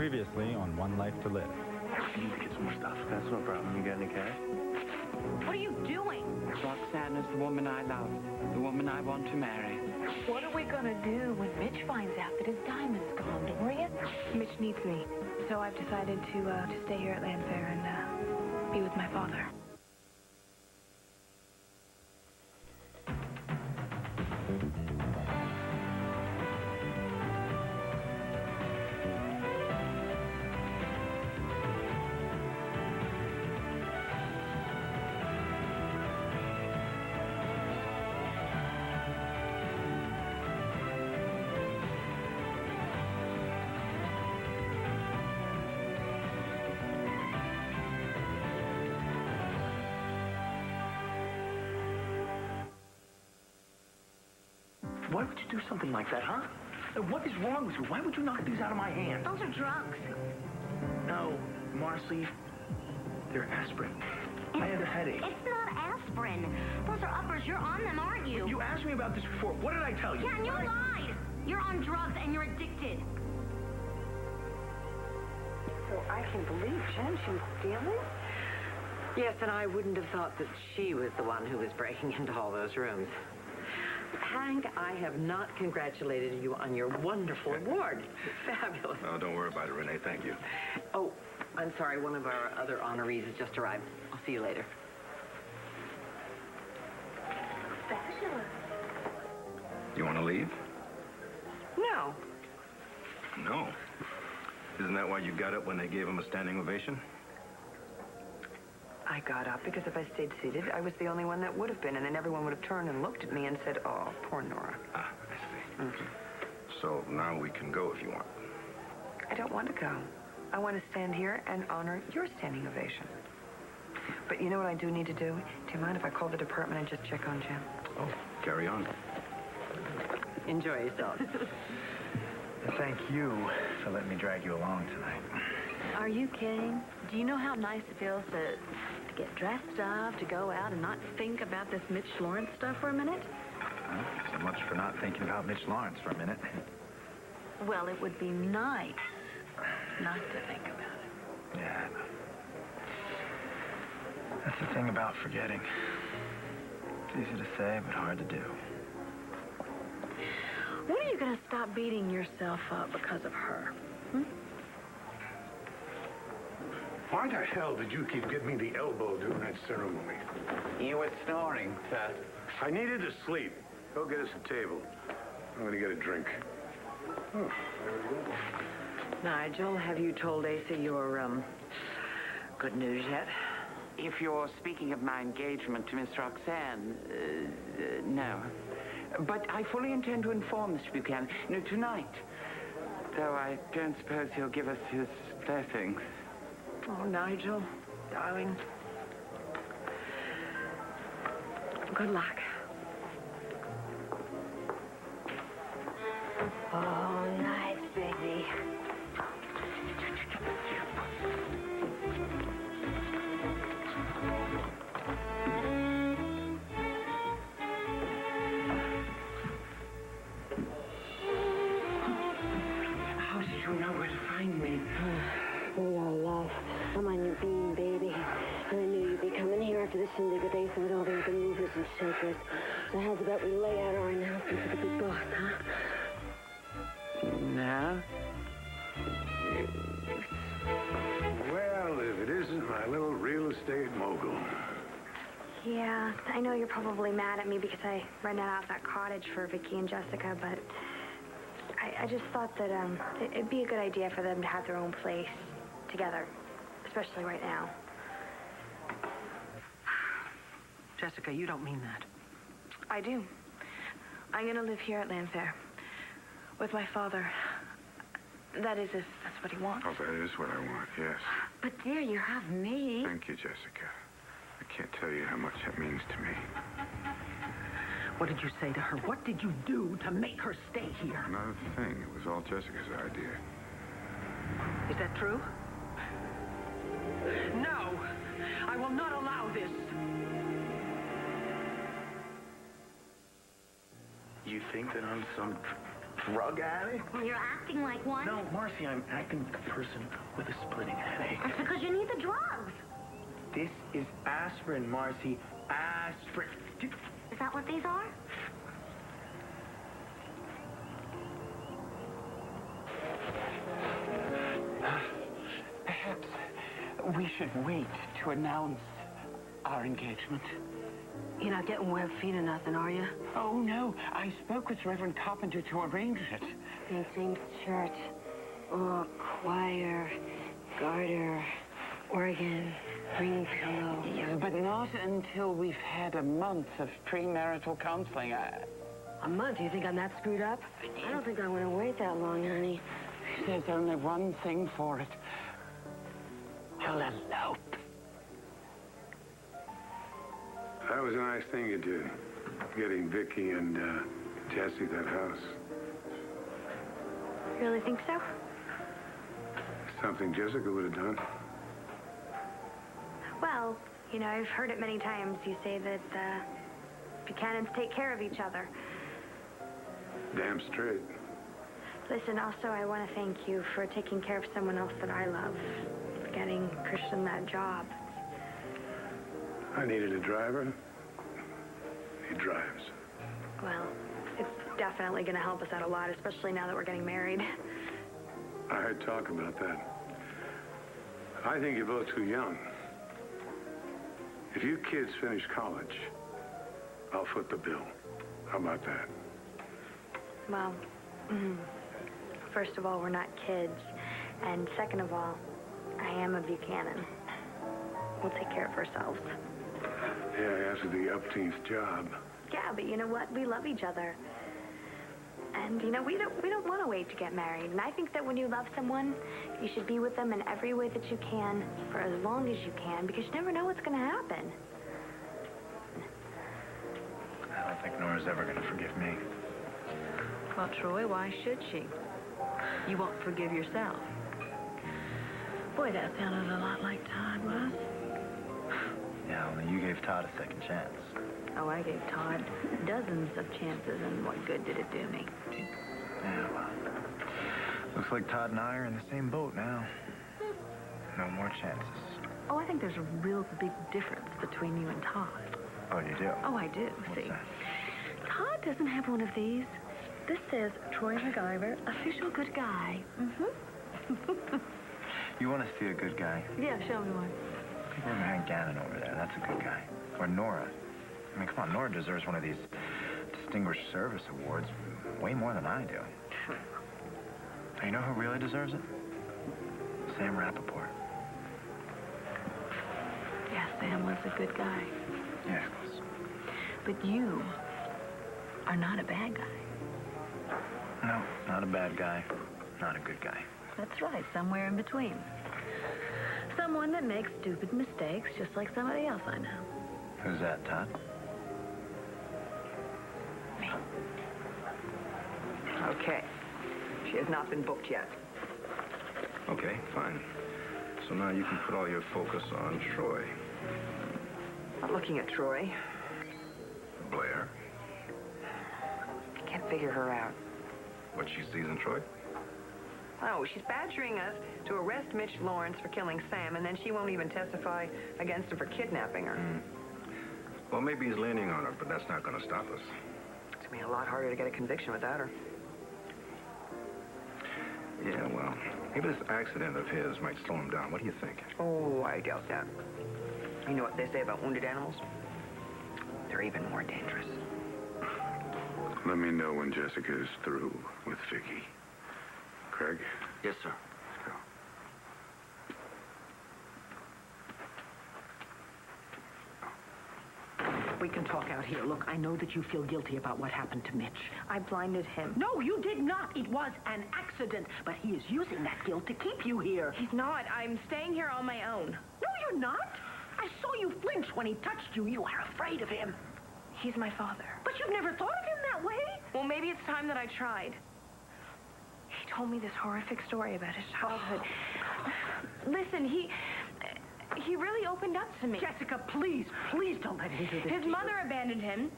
Previously on One Life to Live. I need to get some more stuff. That's no problem. You got any cash? What are you doing? Roxanne is the woman I love, the woman I want to marry. What are we gonna do when Mitch finds out that his diamond's gone, Doria? Mitch needs me, so I've decided to stay here at Landfair and be with my father. Why would you do something like that, huh? What is wrong with you? Why would you knock these out of my hand? Those are drugs. No, Marcy, they're aspirin. I had a headache. It's not aspirin. Those are uppers. You're on them, aren't you? You asked me about this before. What did I tell you? Yeah, and you lied. You're on drugs and you're addicted. So I can believe Jen, she was stealing? Yes, and I wouldn't have thought that she was the one who was breaking into all those rooms. Hank, I have not congratulated you on your wonderful award. Fabulous. Oh, don't worry about it, Renee. Thank you. Oh, I'm sorry. One of our other honorees has just arrived. I'll see you later. Fabulous. You want to leave? No. No. Isn't that why you got up when they gave him a standing ovation? I got up because if I stayed seated, I was the only one that would have been, and then everyone would have turned and looked at me and said, oh, poor Nora. Ah, I see. Mm-hmm. So now we can go if you want. I don't want to go. I want to stand here and honor your standing ovation. But you know what I do need to do? Do you mind if I call the department and just check on Jim? Oh, carry on. Enjoy yourself. Thank you for letting me drag you along tonight. Are you kidding? Do you know how nice it feels to get dressed up, to go out and not think about this Mitch Lawrence stuff for a minute? So much for not thinking about Mitch Lawrence for a minute. Well, it would be nice not to think about it. Yeah. That's the thing about forgetting. It's easy to say, but hard to do. When are you going to stop beating yourself up because of her? Why the hell did you keep giving me the elbow during that ceremony? You were snoring, sir. I needed to sleep. Go get us a table. I'm going to get a drink. Oh, there we go. Nigel, have you told Asa your, good news yet? If you're speaking of my engagement to Miss Roxanne, no. But I fully intend to inform Mr. Buchanan, tonight. Though I don't suppose he'll give us his blessings. Oh, Nigel, darling. Good luck. Oh, nice, baby. How did you know where to find me? We are love. I'm on your beam, baby. And I knew you'd be coming here after the shindig with Asa with all the other movers and shakers. So how's about we lay out our announcement to the big boss, huh? No. Well, if it isn't my little real estate mogul. Yeah, I know you're probably mad at me because I rented out that cottage for Vicky and Jessica, but I just thought that it'd be a good idea for them to have their own place together, especially right now. Jessica, you don't mean that. I do. I'm going to live here at Landfair with my father. That is, if that's what he wants. Oh, that is what I want, yes. But, dear, you have me. Thank you, Jessica. I can't tell you how much that means to me. What did you say to her? What did you do to make her stay here? Not a thing. It was all Jessica's idea. Is that true? No! I will not allow this! You think that I'm some drug addict? Well, you're acting like one. No, Marcy, I'm acting like a person with a splitting headache. That's because you need the drugs. This is aspirin, Marcy. Aspirin. Is that what these are? Perhaps we should wait to announce our engagement. You're not getting web feet or nothing, are you? Oh, no. I spoke with Reverend Carpenter to arrange it. Sing church. Oh, choir, garter, organ, ring pillow. Yeah, but not until we've had a month of premarital counseling. A month? You think I'm that screwed up? I don't think I want to wait that long, honey. There's only one thing for it. You'll elope. That was a nice thing you did, getting Vicky and Jesse that house. You really think so? Something Jessica would have done. Well, you know, I've heard it many times. You say that Buchanans take care of each other. Damn straight. Listen, also, I want to thank you for taking care of someone else that I love, getting Christian that job. I needed a driver. He drives. Well, it's definitely going to help us out a lot, especially now that we're getting married. I heard talk about that. I think you're both too young. If you kids finish college, I'll foot the bill. How about that? Well, first of all, we're not kids. And second of all, I am a Buchanan. We'll take care of ourselves. Yeah, after the upteenth job. Yeah, but you know what? We love each other. And, you know, we don't want to wait to get married. And I think that when you love someone, you should be with them in every way that you can for as long as you can, because you never know what's going to happen. I don't think Nora's ever going to forgive me. Well, Troy, why should she? You won't forgive yourself. Boy, that sounded a lot like Todd was. Yeah, only you gave Todd a second chance. Oh, I gave Todd dozens of chances, and what good did it do me? Yeah, well, looks like Todd and I are in the same boat now. No more chances. Oh, I think there's a real big difference between you and Todd. Oh, you do? Oh, I do. What's See, that? Todd doesn't have one of these. This says Troy MacGyver, official good guy. Mm-hmm. You want to see a good guy? Yeah, show me one. People over Hank Gannon over there. That's a good guy. Or Nora. I mean, come on, Nora deserves one of these Distinguished Service Awards way more than I do. You know who really deserves it? Sam Rappaport. Yeah, Sam was a good guy. Yeah, he was. But you are not a bad guy. No, not a bad guy. Not a good guy. That's right, somewhere in between. Someone that makes stupid mistakes just like somebody else I know. Who's that, Todd? Me. Okay. She has not been booked yet. Okay, fine. So now you can put all your focus on Troy. Not looking at Troy. Blair. I can't figure her out. What she sees in Troy? Oh, she's badgering us to arrest Mitch Lawrence for killing Sam, and then she won't even testify against him for kidnapping her. Well, maybe he's leaning on her, but that's not going to stop us. It's going to be a lot harder to get a conviction without her. Yeah, well, maybe this accident of his might slow him down. What do you think? Oh, I doubt that. You know what they say about wounded animals? They're even more dangerous. Let me know when Jessica is through with Vicky. Craig? Yes, sir. Let's go. We can talk out here. Look, I know that you feel guilty about what happened to Mitch. I blinded him. No, you did not. It was an accident. But he is using that guilt to keep you here. He's not. I'm staying here on my own. No, you're not. I saw you flinch when he touched you. You are afraid of him. He's my father. But you've never thought of him that way. Well, maybe it's time that I tried. He told me this horrific story about his childhood. Listen, he really opened up to me. Jessica, please don't let him do this. His mother abandoned him.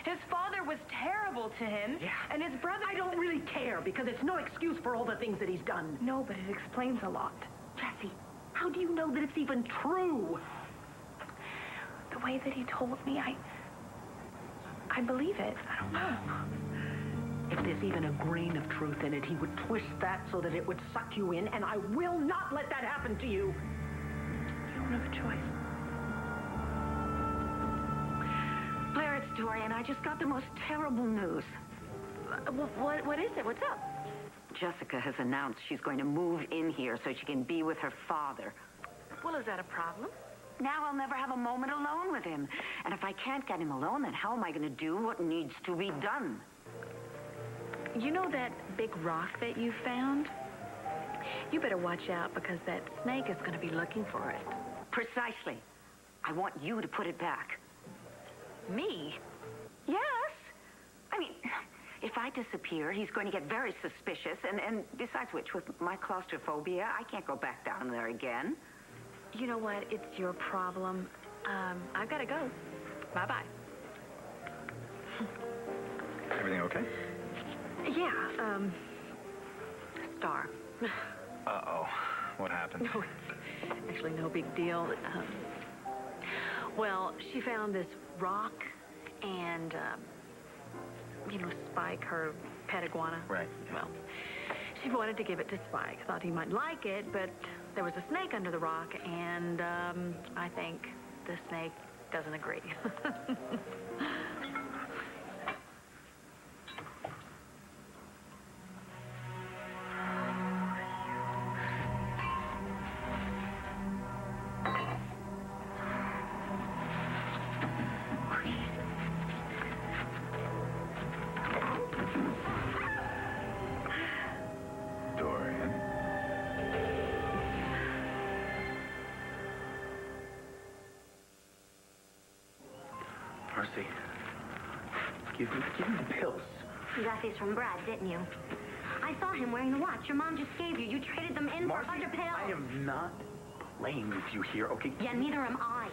His father was terrible to him. Yeah. And his brother... I don't really care, because it's no excuse for all the things that he's done. No, but it explains a lot. Jessie, how do you know that it's even true? The way that he told me, I believe it. I don't know. If there's even a grain of truth in it, he would twist that so that it would suck you in, and I will not let that happen to you. You don't have a choice. Blair, it's Dorian. I just got the most terrible news. What is it? What's up? Jessica has announced she's going to move in here so she can be with her father. Well, is that a problem? Now I'll never have a moment alone with him. And if I can't get him alone, then how am I going to do what needs to be done? You know that big rock that you found? You better watch out, because that snake is going to be looking for it. Precisely. I want you to put it back. Me? Yes. I mean, if I disappear, he's going to get very suspicious. And besides which, with my claustrophobia, I can't go back down there again. You know what? It's your problem. I've got to go. Bye-bye. Everything okay? Yeah, Star. Uh-oh. What happened? No, it's actually no big deal. Well, she found this rock and, Spike, her pet iguana. Right. Well, she wanted to give it to Spike. Thought he might like it, but there was a snake under the rock, and, I think the snake doesn't agree. Marcy, give me the pills. You got these from Brad, didn't you? I saw him wearing the watch your mom just gave you. You traded them in Marcy, for other pills. I am not playing with you here, okay? Yeah, neither am I.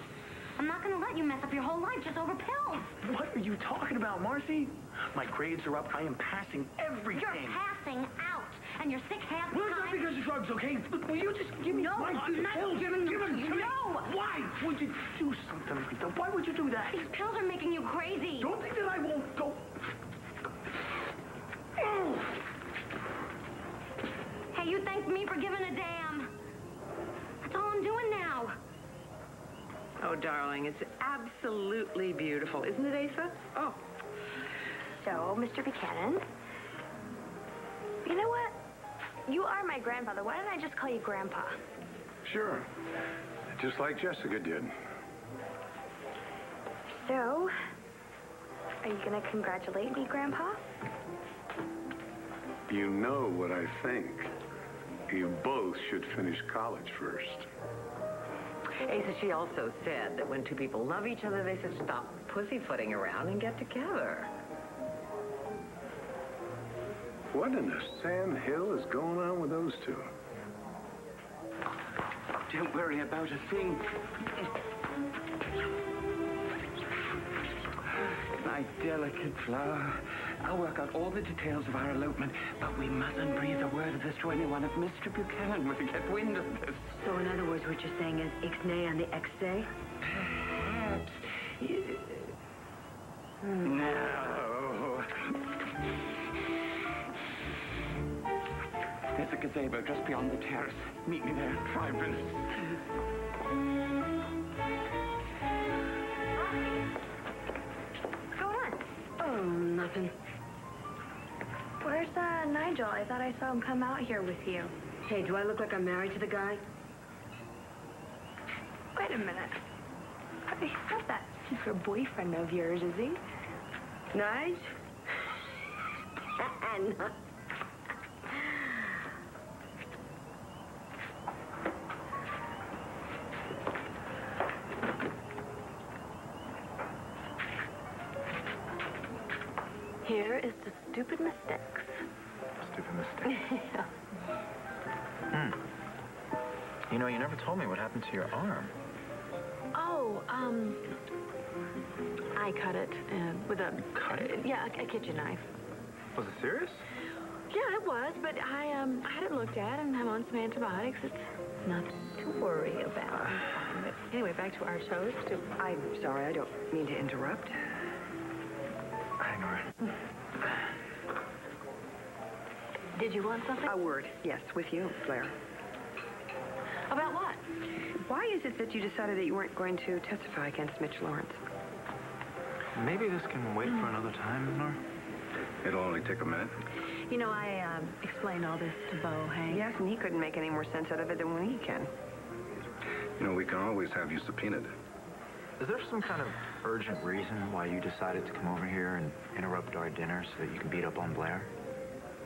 I'm not going to let you mess up your whole life just over pills. What are you talking about, Marcy? My grades are up. I am passing everything. You're passing out, and you're sick half the Well, it's time. not because of drugs, okay? Will you just give me No, my I'm not pills? giving Give them to me. No. Why would you do something like that? Why would you do that? These pills are making you crazy. Don't think that I won't go. Hey, you thanked me for giving a damn. That's all I'm doing now. Oh, darling, it's absolutely beautiful. Isn't it, Asa? Oh. So, Mr. Buchanan, you know what? You are my grandfather. Why don't I just call you Grandpa? Sure. Just like Jessica did. So, are you going to congratulate me, Grandpa? You know what I think. You both should finish college first. Asa, she also said that when two people love each other, they should stop pussyfooting around and get together. What in the Sam Hill is going on with those two? Don't worry about a thing. My delicate flower. I'll work out all the details of our elopement, but we mustn't breathe a word of this to anyone if Mr. Buchanan were to get wind of this. So in other words, what you're saying is ixnay on the ex-day? Perhaps. No. There's a gazebo just beyond the terrace. Meet me there in 5 minutes. What's going on? Oh, nothing. Where's Nigel? I thought I saw him come out here with you. Hey, do I look like I'm married to the guy? Wait a minute. He's not that secret boyfriend of yours, is he? Nige? No. Here is the stupid mistakes. Stupid mistake. You know, you never told me what happened to your arm. Oh, I cut it with a... Cut it? Yeah, a kitchen knife. Was it serious? Yeah, it was, but I had it looked at, and I'm on some antibiotics. It's nothing to worry about. But anyway, back to our toast. I'm sorry, I don't mean to interrupt. Hi, Nora. Did you want something? A word, yes, with you, Blair. About what? Why is it that you decided that you weren't going to testify against Mitch Lawrence? Maybe this can wait for another time, Nora? It'll only take a minute. You know, I explained all this to Bo, Hank. Yes, and he couldn't make any more sense out of it than we can. You know, we can always have you subpoenaed. Is there some kind of urgent reason why you decided to come over here and interrupt our dinner so that you can beat up on Blair?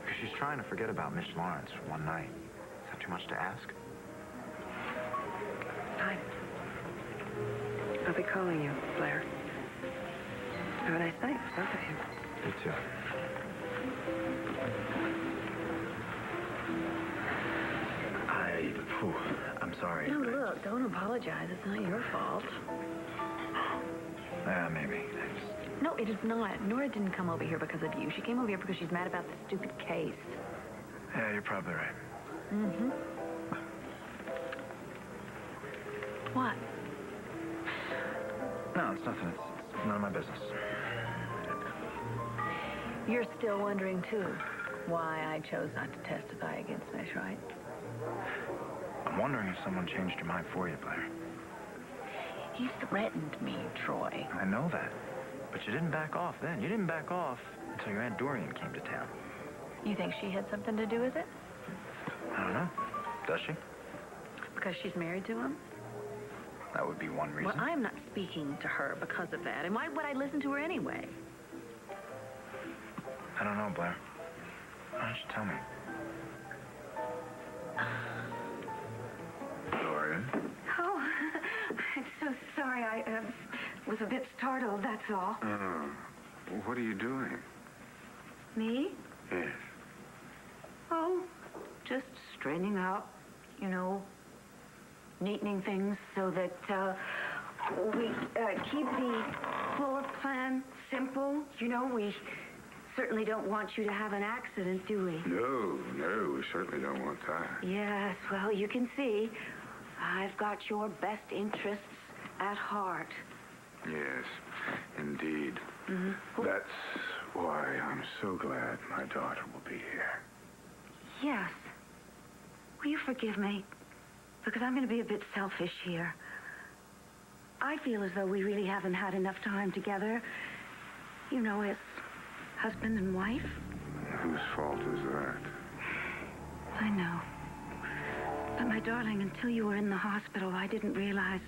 Because she's trying to forget about Mitch Lawrence for one night. Is that too much to ask? I'll be calling you, Blair. Have a nice night, both of you. You too. I'm sorry. No, look, don't apologize. It's not your fault. Yeah, maybe. No, it is not. Nora didn't come over here because of you. She came over here because she's mad about the stupid case. Yeah, you're probably right. Mm-hmm. What? No, it's nothing. It's none of my business. You're still wondering, too, why I chose not to testify against Mitch, right? I'm wondering if someone changed your mind for you, Blair. He threatened me, Troy. I know that. But you didn't back off then. You didn't back off until your Aunt Dorian came to town. You think she had something to do with it? I don't know. Does she? Because she's married to him? That would be one reason. Well, I'm not speaking to her because of that. And why would I listen to her anyway? I don't know, Blair. Why don't you tell me? Dorian? Oh, I'm so sorry. I was a bit startled, that's all. What are you doing? Me? Yes. Oh, just straightening up, you know, neatening things so that we keep the floor plan simple. You know, we certainly don't want you to have an accident, do we? No, we certainly don't want that. Yes, well, you can see I've got your best interests at heart. Yes, indeed. Mm-hmm. That's why I'm so glad my daughter will be here. Yes. Will you forgive me? Because I'm going to be a bit selfish here. I feel as though we really haven't had enough time together. You know, as husband and wife. Whose fault is that? I know. But my darling, until you were in the hospital, I didn't realize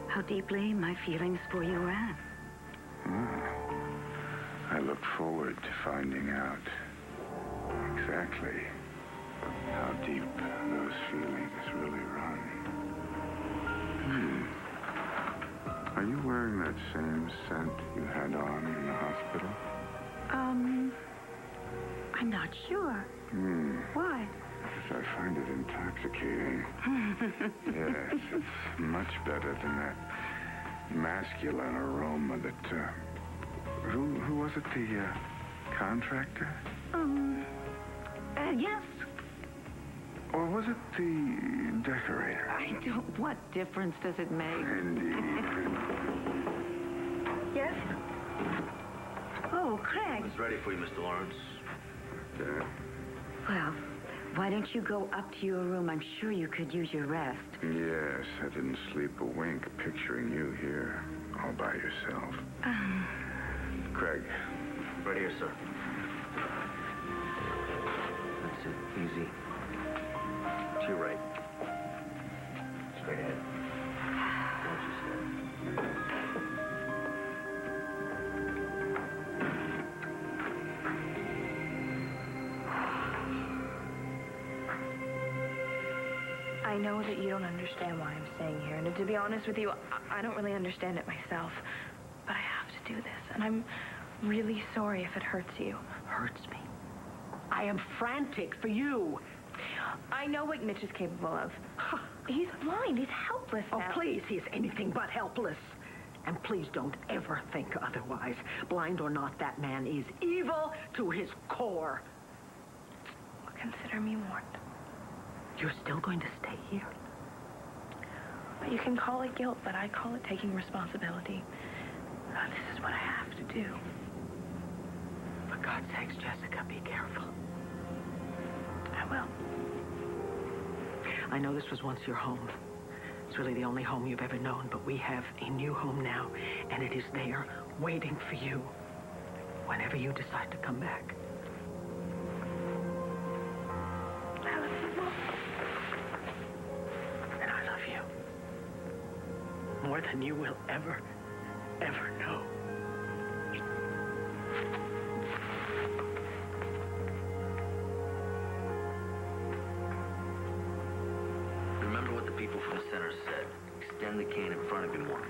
how deeply my feelings for you ran. I look forward to finding out exactly how deep those feelings really run. Are you wearing that same scent you had on in the hospital? I'm not sure. Why? Because I find it intoxicating. Yes, it's much better than that masculine aroma that, who was it, the, contractor? Yes. Or was it the decorator? I don't... What difference does it make? Indeed. Yes? Oh, Craig. It's ready for you, Mr. Lawrence. Yeah. Well, why don't you go up to your room? I'm sure you could use your rest. Yes, I didn't sleep a wink picturing you here all by yourself. Craig. Right here, sir. That's it. Easy. To your right. Straight ahead. Watch your step. I know that you don't understand why I'm staying here. And to be honest with you, I don't really understand it myself. But I have to do this. And I'm really sorry if it hurts you. Hurts me. I am frantic for you. I know what Mitch is capable of. He's blind. He's helpless now. Oh, please, he's anything but helpless. And please don't ever think otherwise. Blind or not, that man is evil to his core. Consider me warned. You're still going to stay here? You can call it guilt, but I call it taking responsibility. This is what I have to do. For God's sakes, Jessica, be careful. I will. I know this was once your home. It's really the only home you've ever known, but we have a new home now, and it is there waiting for you whenever you decide to come back. I love you, Mom. And I love you more than you will ever know. Remember what the people from the center said. Extend the cane in front of you more.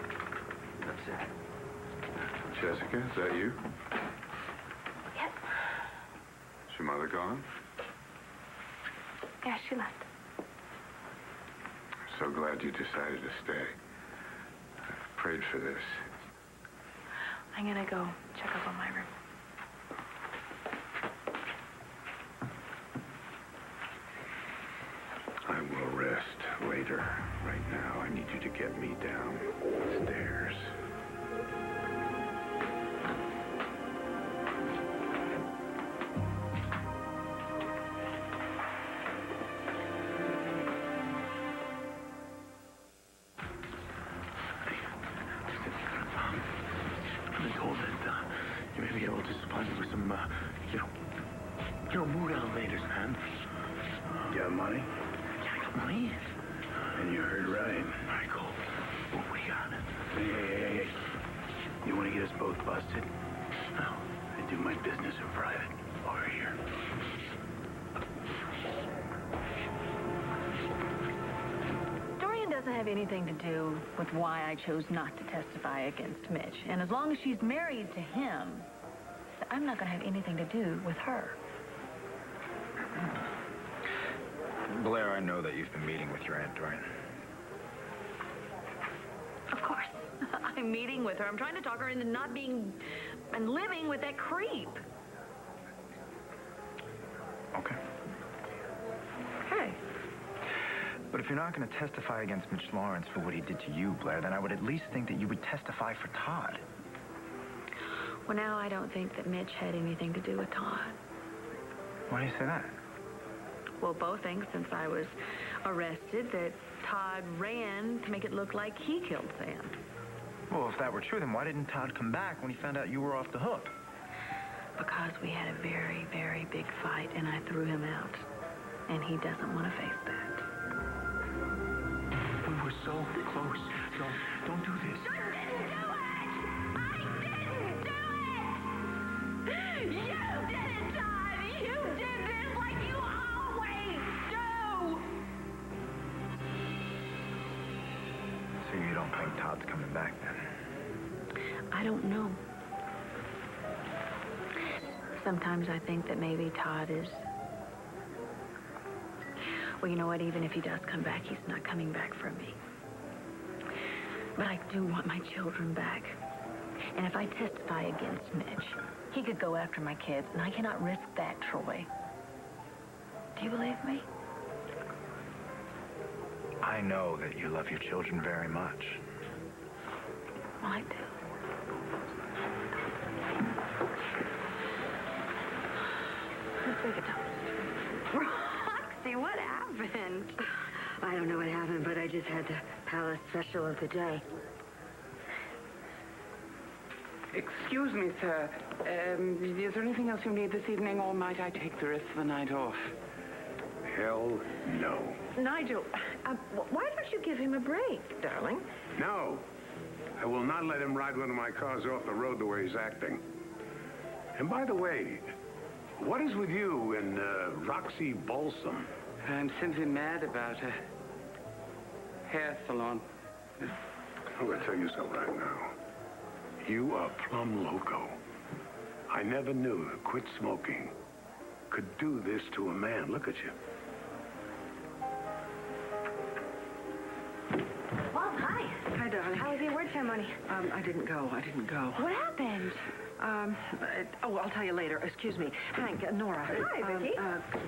That's it. Jessica, is that you? Yes. Is your mother gone? Yeah, she left. So glad you decided to stay. I've prayed for this. I'm gonna go check up on my room. I will rest later. Right now, I need you to get me downstairs. I've been told that you may be able to supply me with some, mood elevators, man. You got money? Yeah, I got money. And you heard right. All right, cool. What do you got? Hey. You want to get us both busted? No. I do my business in private. Over here. Dorian doesn't have anything to do with why I chose not to testify against Mitch. And as long as she's married to him, I'm not going to have anything to do with her. Blair, I know that you've been meeting with your Aunt Dorian. Of course. I'm meeting with her. I'm trying to talk her into not being and living with that creep. Okay. Hey. But if you're not going to testify against Mitch Lawrence for what he did to you, Blair, then I would at least think that you would testify for Todd. Well, now I don't think that Mitch had anything to do with Todd. Why do you say that? Well, both things, since I was arrested, that Todd ran to make it look like he killed Sam. Well, if that were true, then why didn't Todd come back when he found out you were off the hook? Because we had a very, very big fight, and I threw him out. And he doesn't want to face that. We were so close. Don't do this. You did it, Todd! You did this like you always do! So you don't think Todd's coming back, then? I don't know. Sometimes I think that maybe Todd is... Well, you know what? Even if he does come back, he's not coming back for me. But I do want my children back. And if I testify against Mitch, he could go after my kids, and I cannot risk that, Troy. Do you believe me? I know that you love your children very much. Well, I do. Let's break it down. Roxy, what happened? I don't know what happened, but I just had the palace special of the day. Excuse me, sir. Is there anything else you need this evening, or might I take the rest of the night off? Hell no. Nigel, why don't you give him a break, darling? No. I will not let him ride one of my cars off the road the way he's acting. And by the way, what is with you and Roxy Balsam? I'm simply mad about a hair salon. I'm going to tell you something right now. You are plumb loco. I never knew that quit smoking could do this to a man. Look at you. Well, hi. Hi, darling. How was your work award ceremony? I didn't go. What happened? I'll tell you later. Excuse me. Hank, Nora. Hi, Vicki.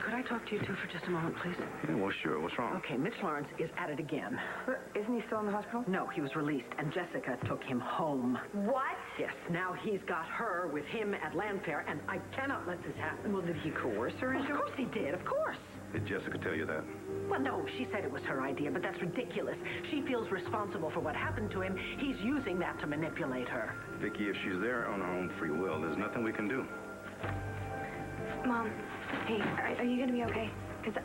Could I talk to you two for just a moment, please? Yeah, well, sure. What's wrong? Okay, Mitch Lawrence is at it again. Isn't he still in the hospital? No, he was released, and Jessica took him home. What? Yes, now he's got her with him at Landfair, and I cannot let this happen. Well, did he coerce her into it? Of course he did, of course. Did Jessica tell you that? Well, no, she said it was her idea, but that's ridiculous. She feels responsible for what happened to him. He's using that to manipulate her. Vicky, if she's there on her own free will, there's nothing we can do. Mom, hey, are you going to be okay? Because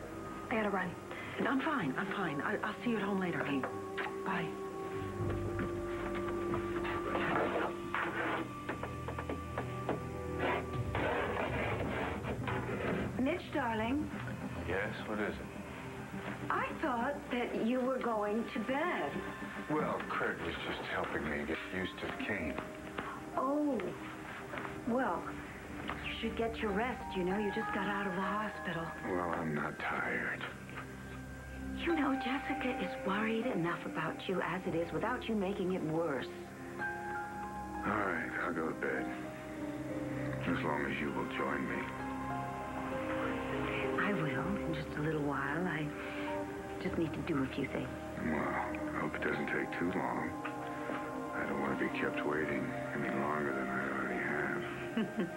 I got to run. I'm fine. I'll see you at home later. Okay. Bye. Mitch, darling, Yes, what is it? I thought that you were going to bed. Well, Craig was just helping me get used to the cane. Oh, well, you should get your rest. You know, you just got out of the hospital. Well, I'm not tired. You know, Jessica is worried enough about you as it is without you making it worse. All right, I'll go to bed. As long as you will join me. I will, in just a little while. I just need to do a few things. Well, I hope it doesn't take too long. I don't want to be kept waiting any longer than I already have.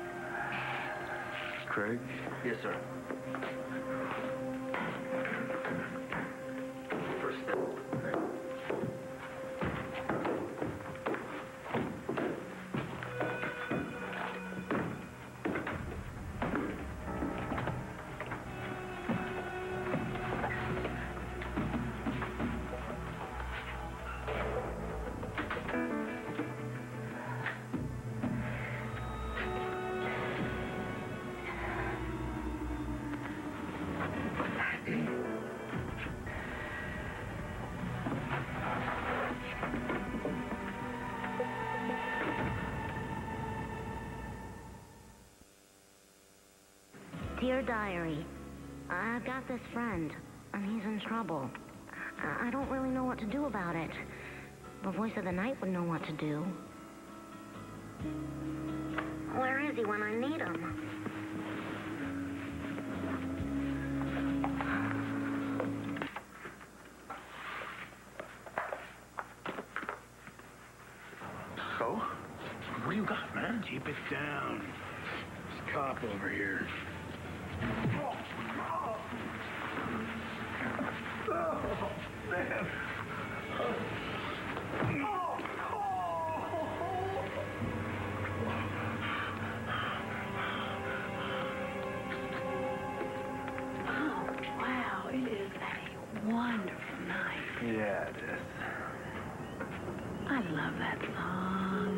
Craig? Yes, sir. First step. Dear Diary, I've got this friend, and he's in trouble. I don't really know what to do about it. The voice of the night would know what to do. Where is he when I need him? So? What do you got, man? Keep it down. This cop over here. Oh, man. Wow, it is a wonderful night. Yeah, it is. I love that song.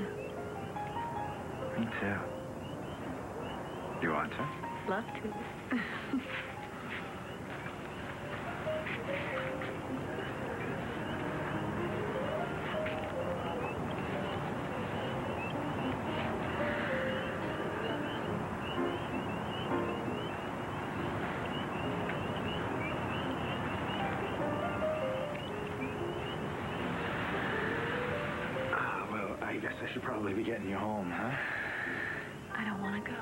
Me too. You want to? Love to. Well, I guess I should probably be getting you home, huh? I don't want to go.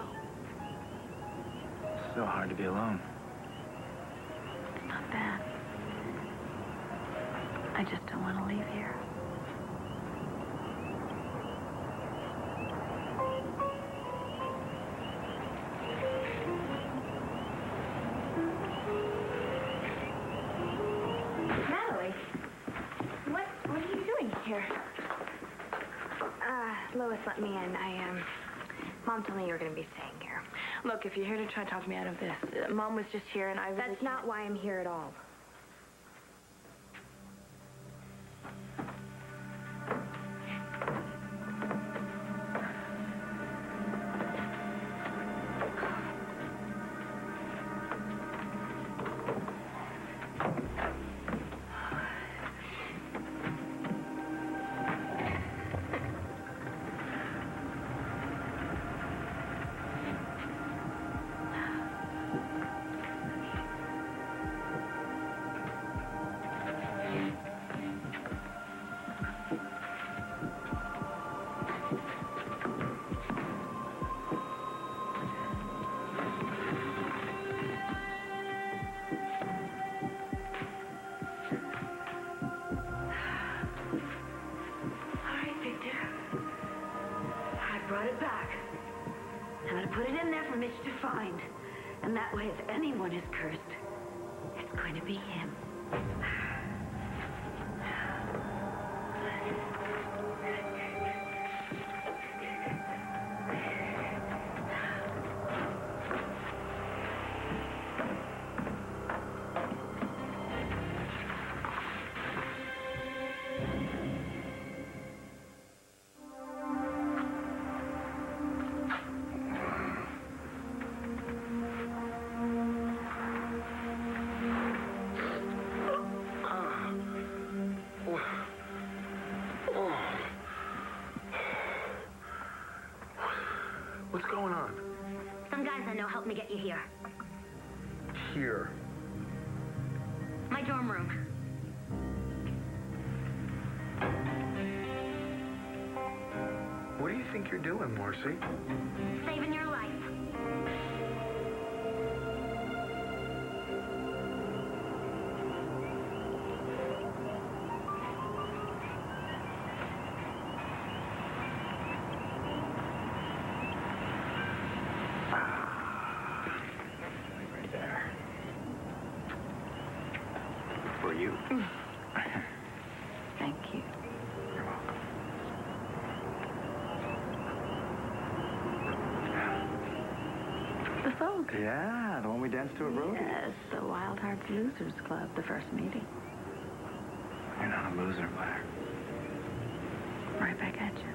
It's so hard to be alone. It's not bad. I just don't want to leave here. Natalie, what are you doing here? Lois let me in. Mom told me you were going to be staying here. Look, if you're here to try to talk me out of this, Mom was just here and I really... That's not why I'm here at all. put it in there for Mitch to find. And that way, if anyone is cursed, it's going to be him. What's going on? Some guys I know helped me get you here. Here. My dorm room. What do you think you're doing, Marcy? Saving your life. Right there. For you. Thank you. You're welcome. The folk. Yeah, the one we danced to at Rhodey. Yes, the Wild Hearts Losers Club, the first meeting. You're not a loser, Blair. Right back at you.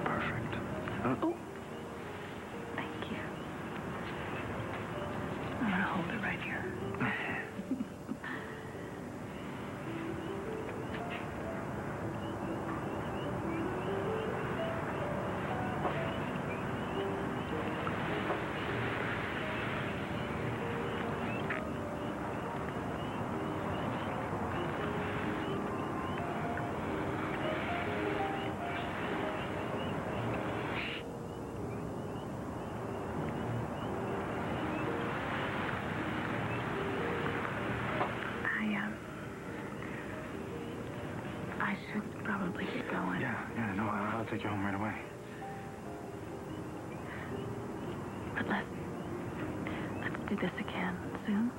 Perfect. Oh. Thank you. I'm gonna hold it right here. I should probably get going. Yeah, no, I'll take you home right away. But let's do this again soon.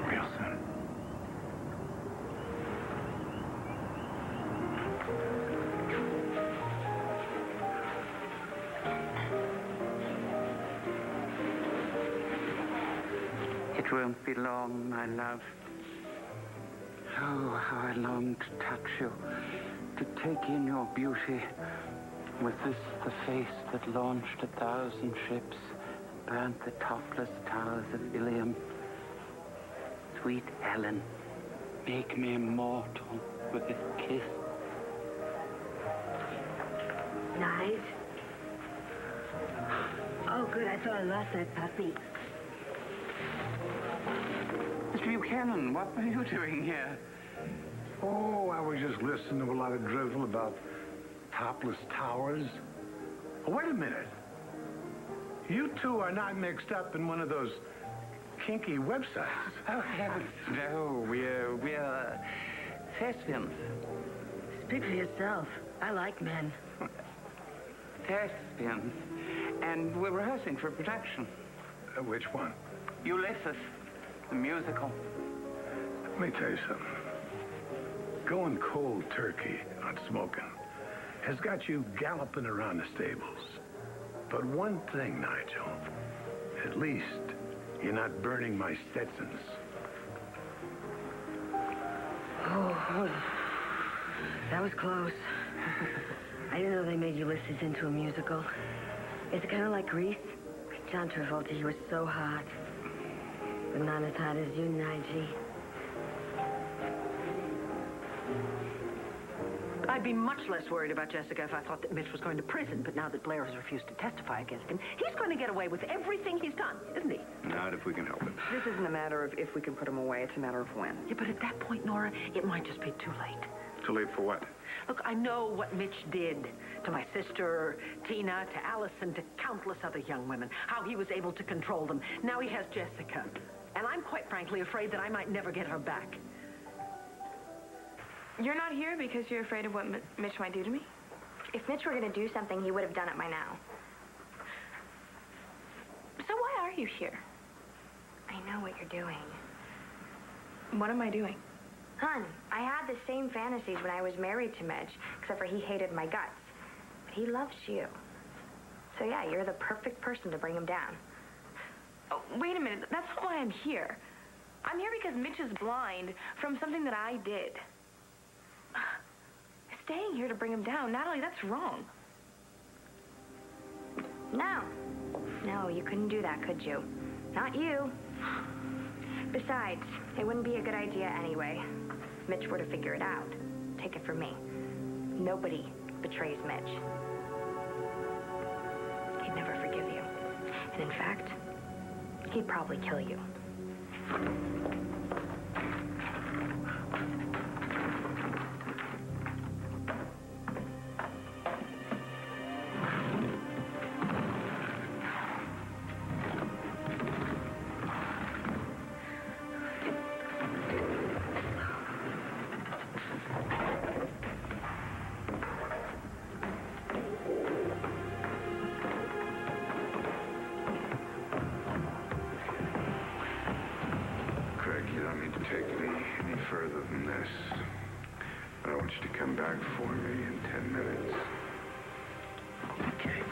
Real soon. It won't be long, my love. Oh, how I long to touch you, to take in your beauty. Was this the face that launched 1,000 ships, burnt the topless towers of Ilium? Sweet Helen, make me immortal with this kiss. Nice. Oh, good. I thought I lost that puppy. Mr. Buchanan, what were you doing here? Oh, I was just listening to a lot of drivel about topless towers. Oh, wait a minute. You two are not mixed up in one of those kinky websites. Oh, heavens, no. We're thespians. Speak for yourself. I like men. Thespians. And we're rehearsing for a production. Which one? Ulysses, the musical. Let me tell you something. Going cold turkey on smoking has got you galloping around the stables. But one thing, Nigel, at least you're not burning my Stetsons. Oh, that was close. I didn't know they made Ulysses into a musical. Is it kind of like Grease? John Travolta, he was so hot. But not as hot as you, Nigel. I'd be much less worried about Jessica if I thought that Mitch was going to prison, but now that Blair has refused to testify against him, he's going to get away with everything he's done, isn't he? Not if we can help it. This isn't a matter of if we can put him away, it's a matter of when. Yeah, but at that point, Nora, it might just be too late. Too late for what? Look, I know what Mitch did to my sister, Tina, to Allison, to countless other young women, how he was able to control them. Now he has Jessica. And I'm quite frankly afraid that I might never get her back. You're not here because you're afraid of what Mitch might do to me? If Mitch were going to do something, he would have done it by now. So why are you here? I know what you're doing. What am I doing? Hon, I had the same fantasies when I was married to Mitch, except for he hated my guts. But he loves you. So yeah, you're the perfect person to bring him down. Oh, wait a minute. That's not why I'm here. I'm here because Mitch is blind from something that I did. Staying here to bring him down, Natalie, that's wrong. No. No, you couldn't do that, could you? Not you. Besides, it wouldn't be a good idea anyway. If Mitch were to figure it out, take it from me. Nobody betrays Mitch. He'd never forgive you. And in fact, he'd probably kill you. Further than this. I want you to come back for me in 10 minutes. Okay.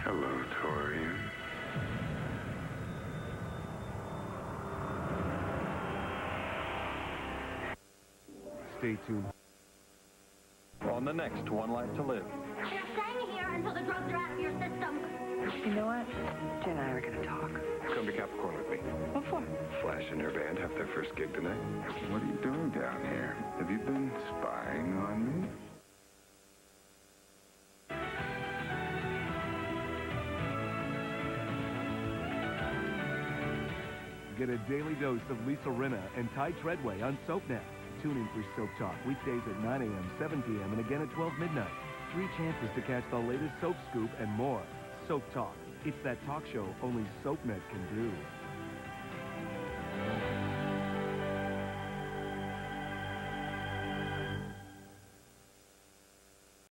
Hello, Torian. Stay tuned. On the next One Life to Live. You're staying here until the drugs are out of your system. You know what? Jen and I are going to talk. Come to Capricorn with me. What for? Flash and her band have their first gig tonight. What are you doing down here? Have you been spying on me? Get a daily dose of Lisa Rinna and Ty Treadway on Soap Now. Tune in for Soap Talk weekdays at 9 a.m., 7 p.m., and again at 12 midnight. 3 chances to catch the latest soap scoop and more. Soap Talk. It's that talk show only SoapNet can do.